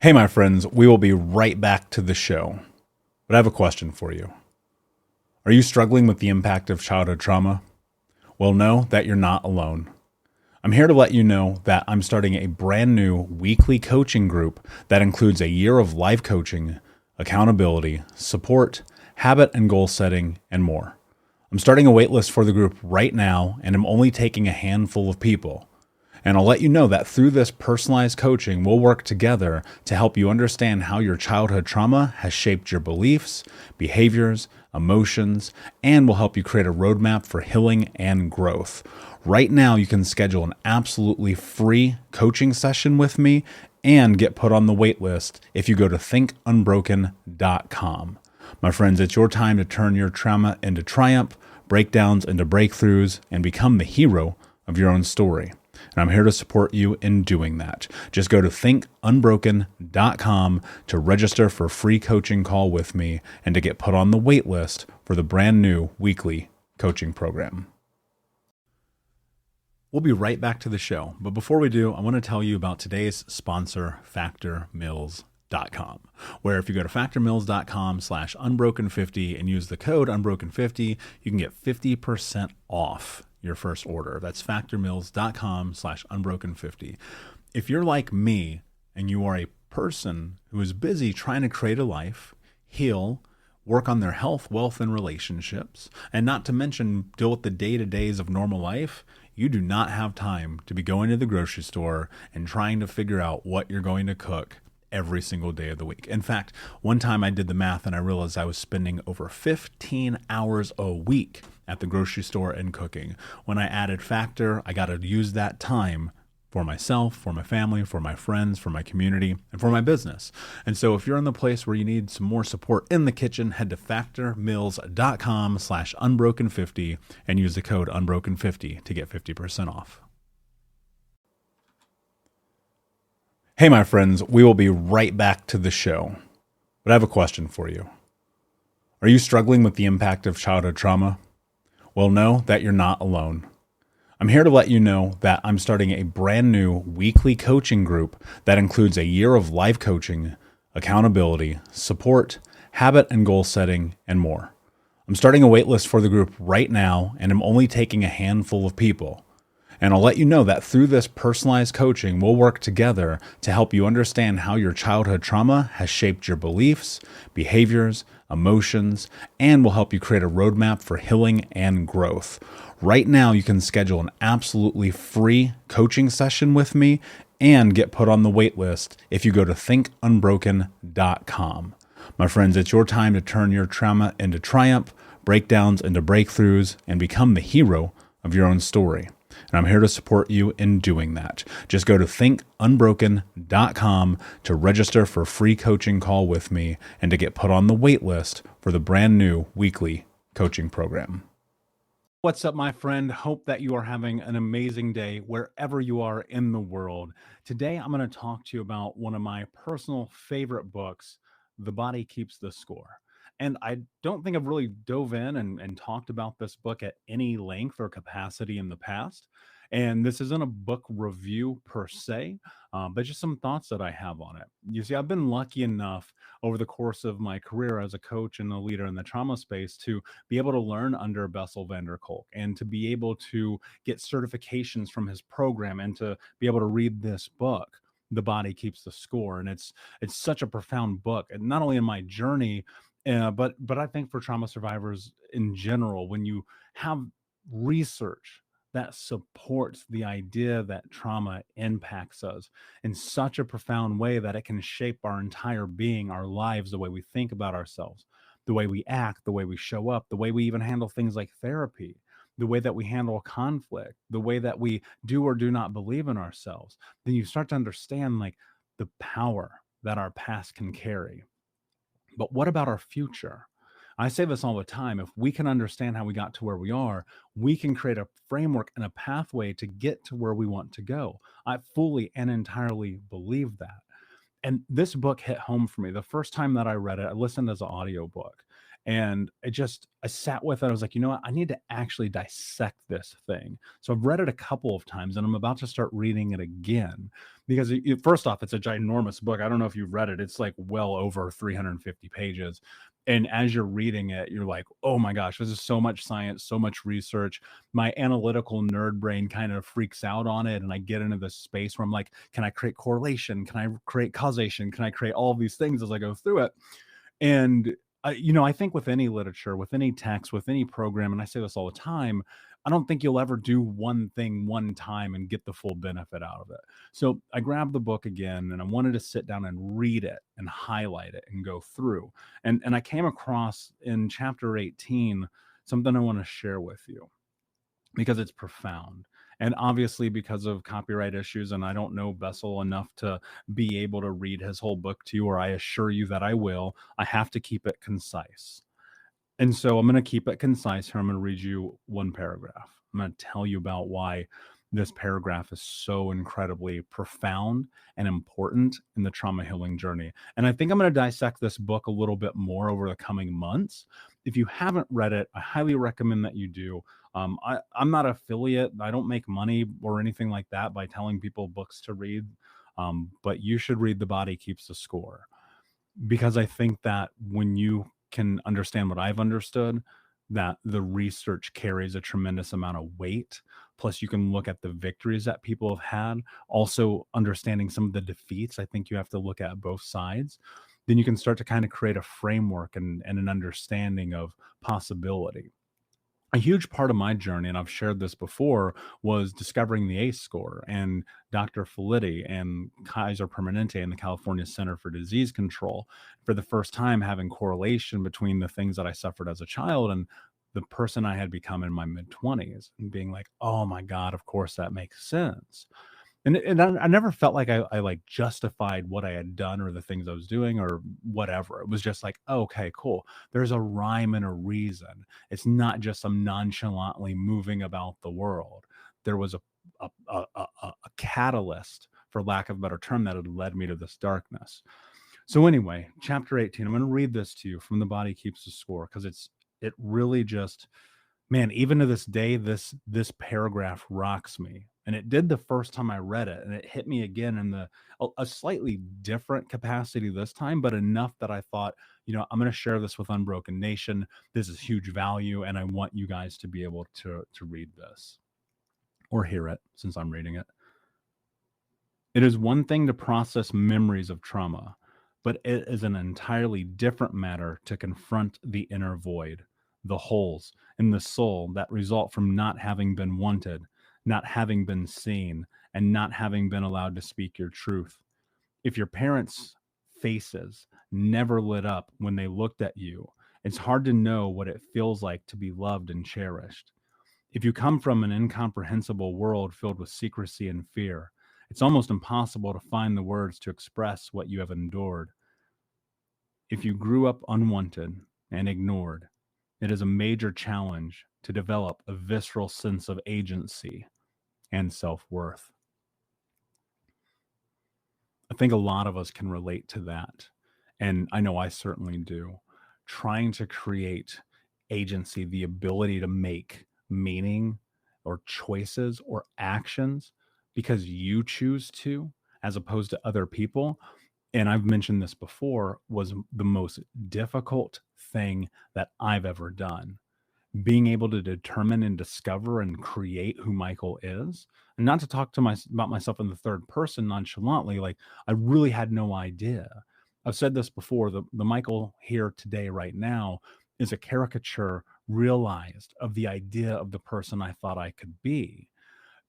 Hey, my friends, we will be right back to the show. But I have a question for you. Are you struggling with the impact of childhood trauma? Well, know that you're not alone. I'm here to let you know that I'm starting a brand new weekly coaching group that includes a year of life coaching, accountability, support, habit and goal setting, and more. I'm starting a waitlist for the group right now, and I'm only taking a handful of people. And I'll let you know that through this personalized coaching, we'll work together to help you understand how your childhood trauma has shaped your beliefs, behaviors, emotions, and will help you create a roadmap for healing and growth. Right now, you can schedule an absolutely free coaching session with me and get put on the wait list if you go to thinkunbroken.com. My friends, it's your time to turn your trauma into triumph, breakdowns into breakthroughs, and become the hero of your own story. And I'm here to support you in doing that. Just go to thinkunbroken.com to register for a free coaching call with me and to get put on the wait list for the brand new weekly coaching program. We'll be right back to the show. But before we do, I want to tell you about today's sponsor, factormeals.com, where if you go to factormeals.com/unbroken50 and use the code unbroken50, you can get 50% off your first order. That's factormeals.com/unbroken50. If you're like me and you are a person who is busy trying to create a life, heal, work on their health, wealth, and relationships, and not to mention deal with the day-to-days of normal life, you do not have time to be going to the grocery store and trying to figure out what you're going to cook every single day of the week. In fact, one time I did the math and I realized I was spending over 15 hours a week at the grocery store and cooking. When I added Factor, I got to use that time for myself, for my family, for my friends, for my community, and for my business. And so if you're in the place where you need some more support in the kitchen, head to factormeals.com/unbroken50 and use the code unbroken50 to get 50% off. Hey, my friends, we will be right back to the show. But I have a question for you. Are you struggling with the impact of childhood trauma? Well, know that you're not alone. I'm here to let you know that I'm starting a brand new weekly coaching group that includes a year of life coaching, accountability, support, habit and goal setting, and more. I'm starting a waitlist for the group right now, and I'm only taking a handful of people. And I'll let you know that through this personalized coaching, we'll work together to help you understand how your childhood trauma has shaped your beliefs, behaviors, emotions, and will help you create a roadmap for healing and growth. Right now, you can schedule an absolutely free coaching session with me and get put on the wait list if you go to thinkunbroken.com. My friends, it's your time to turn your trauma into triumph, breakdowns into breakthroughs, and become the hero of your own story. And I'm here to support you in doing that. Just go to thinkunbroken.com to register for a free coaching call with me and to get put on the wait list for the brand new weekly coaching program. What's up, my friend? Hope that you are having an amazing day wherever you are in the world. Today, I'm going to talk to you about one of my personal favorite books, The Body Keeps the Score. And I don't think I've really dove in and talked about this book at any length or capacity in the past. And this isn't a book review per se, but just some thoughts that I have on it. You see, I've been lucky enough over the course of my career as a coach and a leader in the trauma space to be able to learn under Bessel van der Kolk and to be able to get certifications from his program and to be able to read this book. The Body Keeps the Score. And it's such a profound book. And not only in my journey, but I think for trauma survivors in general, when you have research that supports the idea that trauma impacts us in such a profound way that it can shape our entire being, our lives, the way we think about ourselves, the way we act, the way we show up, the way we even handle things like therapy, the way that we handle conflict, the way that we do or do not believe in ourselves, then you start to understand like the power that our past can carry. But what about our future? I say this all the time. If we can understand how we got to where we are, we can create a framework and a pathway to get to where we want to go. I fully and entirely believe that. And this book hit home for me. The first time that I read it, I listened as an audiobook. And I sat with it. I was like, you know what? I need to actually dissect this thing. So I've read it a couple of times and I'm about to start reading it again because first off, it's a ginormous book. I don't know if you've read it. It's like well over 350 pages. And as you're reading it, you're like, oh my gosh, this is so much science, so much research. My analytical nerd brain kind of freaks out on it. And I get into this space where I'm like, can I create correlation? Can I create causation? Can I create all of these things as I go through it? And I think with any literature, with any text, with any program, and I say this all the time, I don't think you'll ever do one thing one time and get the full benefit out of it. So I grabbed the book again and I wanted to sit down and read it and highlight it and go through. And I came across in chapter 18 something I want to share with you because it's profound. And obviously, because of copyright issues, and I don't know Bessel enough to be able to read his whole book to you, or I assure you that I will, I have to keep it concise. And so I'm going to keep it concise here. I'm going to read you one paragraph. I'm going to tell you about why this paragraph is so incredibly profound and important in the trauma healing journey. And I think I'm going to dissect this book a little bit more over the coming months. If you haven't read it, I highly recommend that you do. I'm not an affiliate. I don't make money or anything like that by telling people books to read. But you should read The Body Keeps the Score, because I think that when you can understand what I've understood, that the research carries a tremendous amount of weight. Plus, you can look at the victories that people have had. Also, understanding some of the defeats, I think you have to look at both sides. Then you can start to kind of create a framework and an understanding of possibility. A huge part of my journey, and I've shared this before, was discovering the ACE score, and Dr. Felitti and Kaiser Permanente and the California Center for Disease Control, for the first time having correlation between the things that I suffered as a child and the person I had become in my mid-20s, and being like, oh my God, of course that makes sense. And I never felt like I like justified what I had done or the things I was doing or whatever. It was just like, oh, okay, cool. There's a rhyme and a reason. It's not just I'm nonchalantly moving about the world. There was a catalyst, for lack of a better term, that had led me to this darkness. So anyway, chapter 18, I'm going to read this to you from The Body Keeps the Score, because it really just, man, even to this day, this paragraph rocks me. And it did the first time I read it, and it hit me again in a slightly different capacity this time, but enough that I thought, I'm going to share this with Unbroken Nation. This is huge value, and I want you guys to be able to read this or hear it, since I'm reading it. It is one thing to process memories of trauma, but it is an entirely different matter to confront the inner void, the holes in the soul that result from not having been wanted, not having been seen, and not having been allowed to speak your truth. If your parents' faces never lit up when they looked at you, it's hard to know what it feels like to be loved and cherished. If you come from an incomprehensible world filled with secrecy and fear, it's almost impossible to find the words to express what you have endured. If you grew up unwanted and ignored, it is a major challenge to develop a visceral sense of agency and self-worth. I think a lot of us can relate to that. And I know I certainly do. Trying to create agency, the ability to make meaning or choices or actions because you choose to, as opposed to other people. And I've mentioned this before, was the most difficult thing that I've ever done. Being able to determine and discover and create who Michael is, and not to talk to about myself in the third person nonchalantly, like I really had no idea. I've said this before, the Michael here today, right now, is a caricature realized of the idea of the person I thought I could be,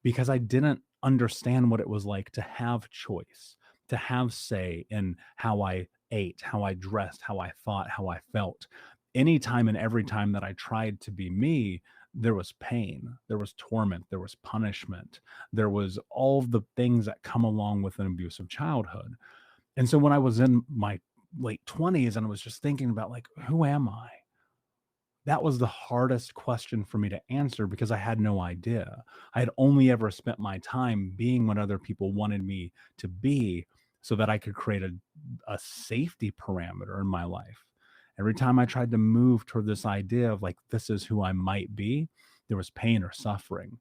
because I didn't understand what it was like to have choice, to have say in how I ate, how I dressed, how I thought, how I felt. Anytime and every time that I tried to be me, there was pain, there was torment, there was punishment, there was all of the things that come along with an abusive childhood. And so when I was in my late 20s and I was just thinking about, like, who am I? That was the hardest question for me to answer, because I had no idea. I had only ever spent my time being what other people wanted me to be so that I could create a safety parameter in my life. Every time I tried to move toward this idea of like, this is who I might be, there was pain or suffering.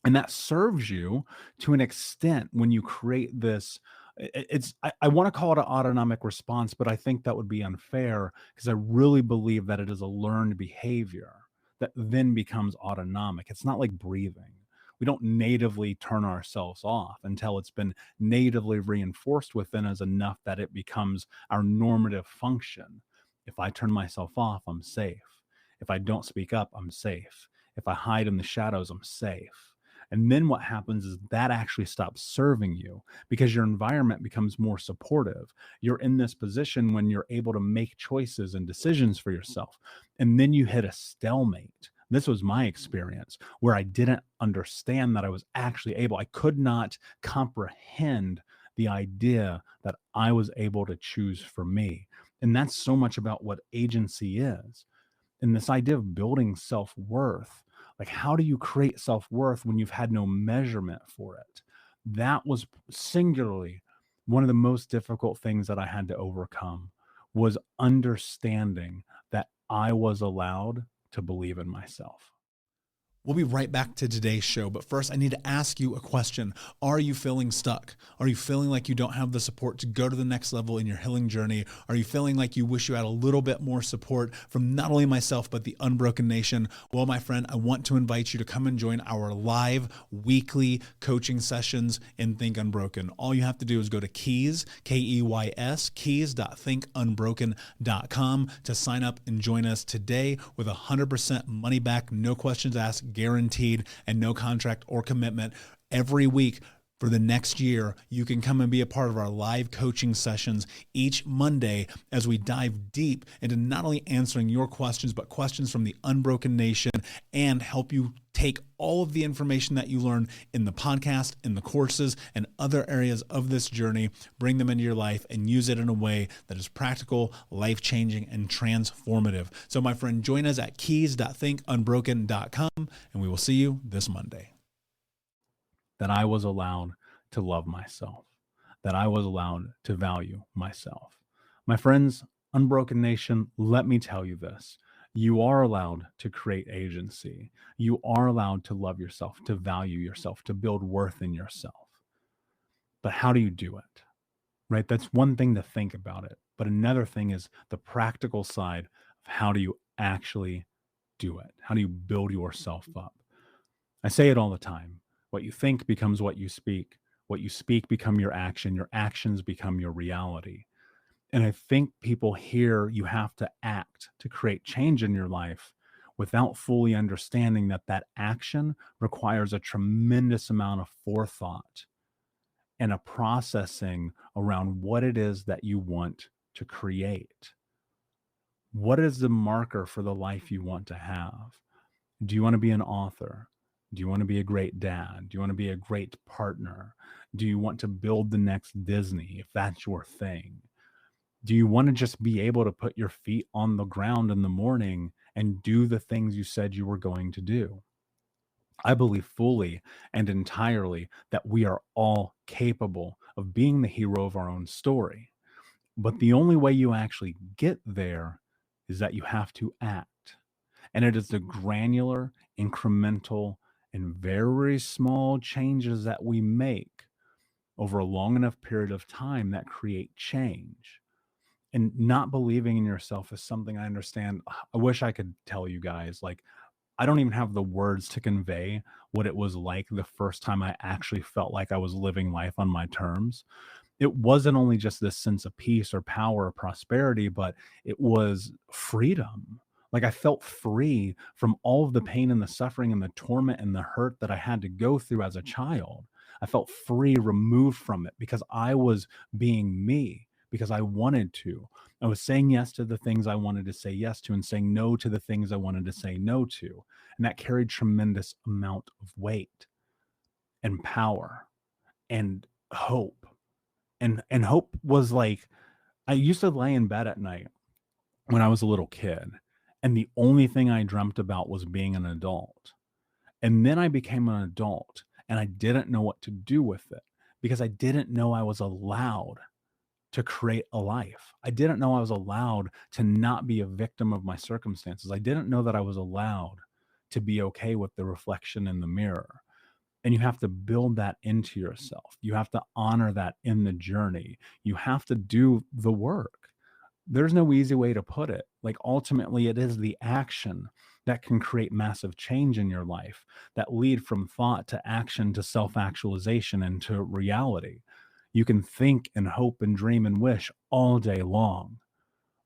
And that serves you to an extent when you create this. I want to call it an autonomic response, but I think that would be unfair because I really believe that it is a learned behavior that then becomes autonomic. It's not like breathing. We don't natively turn ourselves off until it's been natively reinforced within us enough that it becomes our normative function. If I turn myself off, I'm safe. If I don't speak up, I'm safe. If I hide in the shadows, I'm safe. And then what happens is that actually stops serving you because your environment becomes more supportive. You're in this position when you're able to make choices and decisions for yourself. And then you hit a stalemate. This was my experience where I didn't understand that I was actually able, I could not comprehend the idea that I was able to choose for me. And that's so much about what agency is. And this idea of building self-worth, like how do you create self-worth when you've had no measurement for it? That was singularly one of the most difficult things that I had to overcome, was understanding that I was allowed to believe in myself. We'll be right back to today's show, but first I need to ask you a question. Are you feeling stuck? Are you feeling like you don't have the support to go to the next level in your healing journey? Are you feeling like you wish you had a little bit more support from not only myself, but the Unbroken Nation? Well, my friend, I want to invite you to come and join our live weekly coaching sessions in Think Unbroken. All you have to do is go to keys, Keys, keys.thinkunbroken.com to sign up and join us today with 100% money back, no questions asked, guaranteed, and no contract or commitment. Every week for the next year, you can come and be a part of our live coaching sessions each Monday as we dive deep into not only answering your questions, but questions from the Unbroken Nation, and help you take all of the information that you learn in the podcast, in the courses, and other areas of this journey, bring them into your life and use it in a way that is practical, life-changing, and transformative. So my friend, join us at keys.thinkunbroken.com, and we will see you this Monday. That I was allowed to love myself, that I was allowed to value myself. My friends, Unbroken Nation, let me tell you this. You are allowed to create agency. You are allowed to love yourself, to value yourself, to build worth in yourself. But how do you do it? Right? That's one thing to think about it. But another thing is the practical side of how do you actually do it? How do you build yourself up? I say it all the time. What you think becomes what you speak. What you speak become your action. Your actions become your reality. And I think people hear you have to act to create change in your life without fully understanding that that action requires a tremendous amount of forethought and a processing around what it is that you want to create. What is the marker for the life you want to have? Do you want to be an author? Do you want to be a great dad? Do you want to be a great partner? Do you want to build the next Disney, if that's your thing? Do you want to just be able to put your feet on the ground in the morning and do the things you said you were going to do? I believe fully and entirely that we are all capable of being the hero of our own story. But the only way you actually get there is that you have to act. And it is the granular, incremental, and very small changes that we make over a long enough period of time that create change. And not believing in yourself is something I understand. I wish I could tell you guys, like, I don't even have the words to convey what it was like the first time I actually felt like I was living life on my terms. It wasn't only just this sense of peace or power or prosperity, but it was freedom. Like I felt free from all of the pain and the suffering and the torment and the hurt that I had to go through as a child. I felt free, removed from it because I was being me, because I wanted to. I was saying yes to the things I wanted to say yes to and saying no to the things I wanted to say no to. And that carried tremendous amount of weight and power and hope. And hope was like, I used to lay in bed at night when I was a little kid, and the only thing I dreamt about was being an adult. And then I became an adult and I didn't know what to do with it because I didn't know I was allowed to create a life. I didn't know I was allowed to not be a victim of my circumstances. I didn't know that I was allowed to be okay with the reflection in the mirror. And you have to build that into yourself. You have to honor that in the journey. You have to do the work. There's no easy way to put it. Like, ultimately, it is the action that can create massive change in your life, that lead from thought to action to self-actualization and to reality. You can think and hope and dream and wish all day long,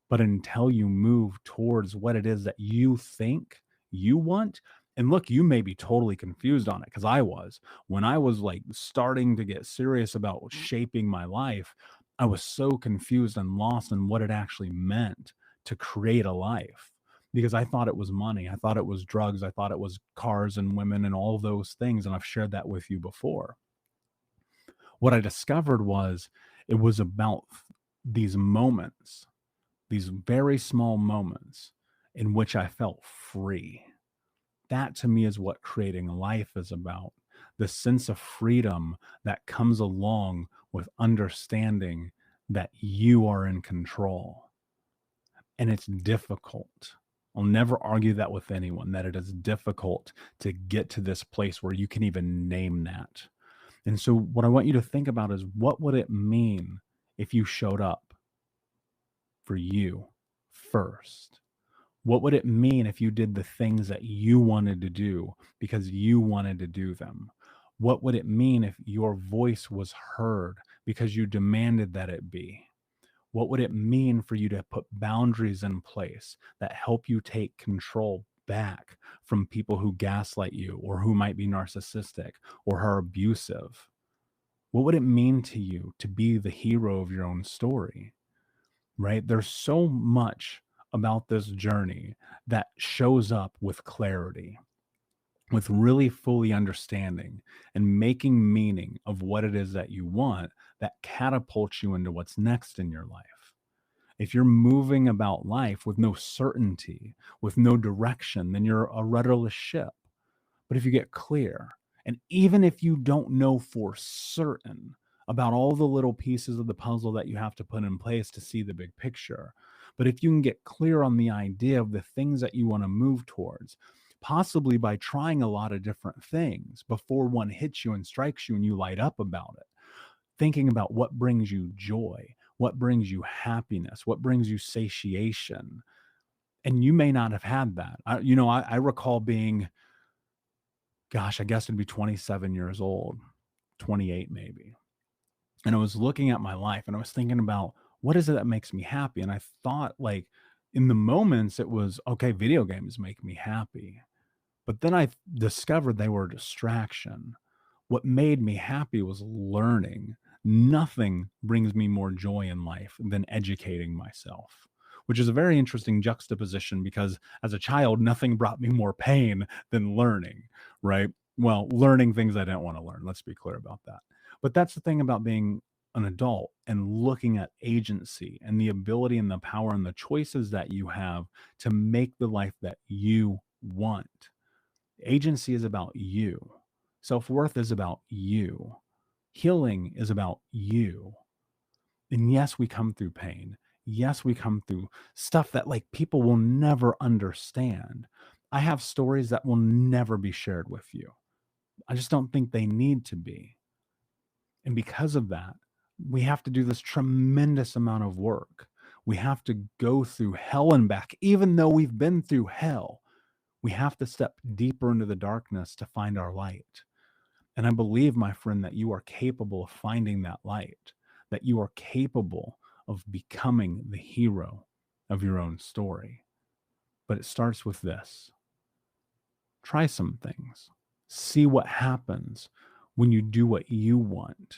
but until you move towards what it is that you think you want, and look, you may be totally confused on it, because I was. When I was like starting to get serious about shaping my life, I was so confused and lost in what it actually meant to create a life, because I thought it was money. I thought it was drugs. I thought it was cars and women and all those things. And I've shared that with you before. What I discovered was it was about these moments, these very small moments in which I felt free. That to me is what creating a life is about. The sense of freedom that comes along with understanding that you are in control. And it's difficult. I'll never argue that with anyone, that it is difficult to get to this place where you can even name that. And so what I want you to think about is, what would it mean if you showed up for you first? What would it mean if you did the things that you wanted to do because you wanted to do them? What would it mean if your voice was heard because you demanded that it be? What would it mean for you to put boundaries in place that help you take control back from people who gaslight you, or who might be narcissistic or are abusive? What would it mean to you to be the hero of your own story? Right? There's so much about this journey that shows up with clarity, with really fully understanding and making meaning of what it is that you want, that catapults you into what's next in your life. If you're moving about life with no certainty, with no direction, then you're a rudderless ship. But if you get clear, and even if you don't know for certain about all the little pieces of the puzzle that you have to put in place to see the big picture, but if you can get clear on the idea of the things that you want to move towards, possibly by trying a lot of different things before one hits you and strikes you and you light up about it, thinking about what brings you joy, what brings you happiness, what brings you satiation. And you may not have had that. I recall being, gosh, I guess it'd be 27 years old, 28 maybe. And I was looking at my life and I was thinking about, what is it that makes me happy? And I thought, like, in the moments it was, okay, video games make me happy. But then I discovered they were a distraction. What made me happy was learning. Nothing brings me more joy in life than educating myself, which is a very interesting juxtaposition, because as a child, nothing brought me more pain than learning, right? Well, learning things I didn't want to learn. Let's be clear about that. But that's the thing about being an adult and looking at agency and the ability and the power and the choices that you have to make the life that you want. Agency is about you. Self-worth is about you. Healing is about you. And yes, we come through pain. Yes, we come through stuff that, like, people will never understand. I have stories that will never be shared with you. I just don't think they need to be. And because of that, we have to do this tremendous amount of work. We have to go through hell and back. Even though we've been through hell, we have to step deeper into the darkness to find our light. And I believe, my friend, that you are capable of finding that light, that you are capable of becoming the hero of your own story. But it starts with this. Try some things. See what happens when you do what you want,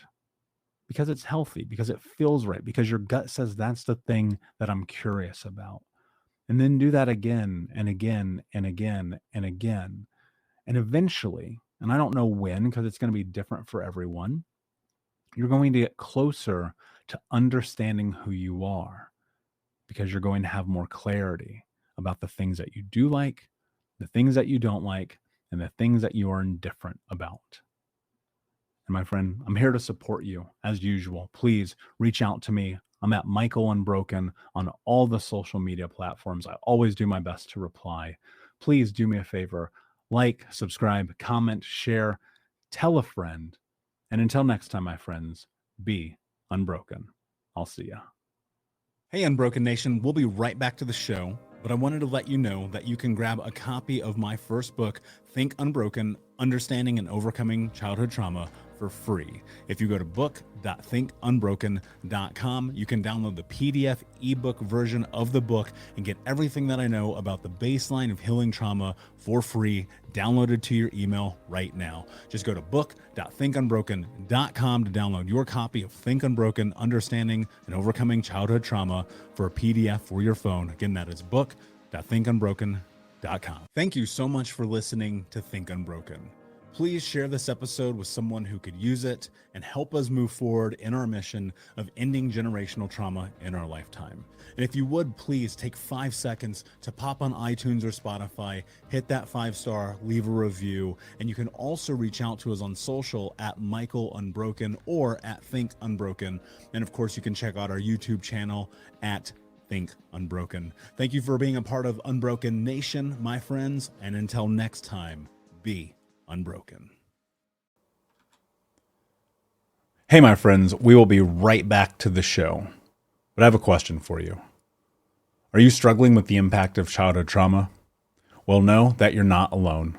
because it's healthy, because it feels right, because your gut says that's the thing that I'm curious about. And then do that again and again and again and again. And eventually, and I don't know when, because it's going to be different for everyone, you're going to get closer to understanding who you are, because you're going to have more clarity about the things that you do like, the things that you don't like, and the things that you are indifferent about. And my friend, I'm here to support you as usual. Please reach out to me I'm at Michael Unbroken on all the social media platforms. I always do my best to reply. Please do me a favor, like, subscribe, comment, share, tell a friend. And until next time, my friends, be unbroken. I'll see ya. Hey, Unbroken Nation, we'll be right back to the show, but I wanted to let you know that you can grab a copy of my first book, Think Unbroken, Understanding and Overcoming Childhood Trauma, for free. If you go to book.thinkunbroken.com, you can download the PDF ebook version of the book and get everything that I know about the baseline of healing trauma for free, downloaded to your email right now. Just go to book.thinkunbroken.com to download your copy of Think Unbroken, Understanding and Overcoming Childhood Trauma for a PDF for your phone. Again, that is book.thinkunbroken.com. Thank you so much for listening to Think Unbroken. Please share this episode with someone who could use it and help us move forward in our mission of ending generational trauma in our lifetime. And if you would, please take 5 seconds to pop on iTunes or Spotify, hit that 5-star, leave a review, and you can also reach out to us on social at Michael Unbroken or at Think Unbroken. And of course, you can check out our YouTube channel at Think Unbroken. Thank you for being a part of Unbroken Nation, my friends, and until next time, be unbroken. Hey, my friends, we will be right back to the show, but I have a question for you. Are you struggling with the impact of childhood trauma? Well, know that you're not alone.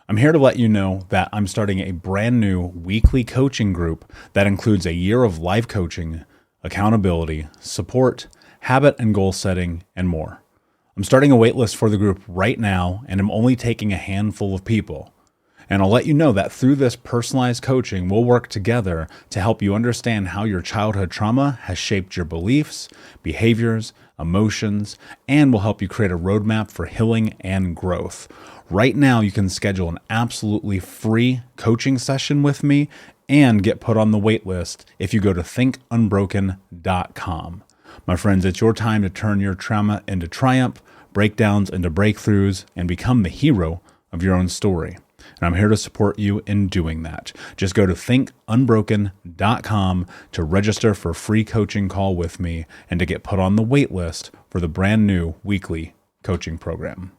I'm here to let you know that I'm starting a brand new weekly coaching group that includes a year of live coaching, accountability, support, habit and goal setting, and more. I'm starting a waitlist for the group right now, and I'm only taking a handful of people. And I'll let you know that through this personalized coaching, we'll work together to help you understand how your childhood trauma has shaped your beliefs, behaviors, emotions, and will help you create a roadmap for healing and growth. Right now, you can schedule an absolutely free coaching session with me and get put on the wait list if you go to thinkunbroken.com. My friends, it's your time to turn your trauma into triumph, breakdowns into breakthroughs, and become the hero of your own story. And I'm here to support you in doing that. Just go to thinkunbroken.com to register for a free coaching call with me and to get put on the wait list for the brand new weekly coaching program.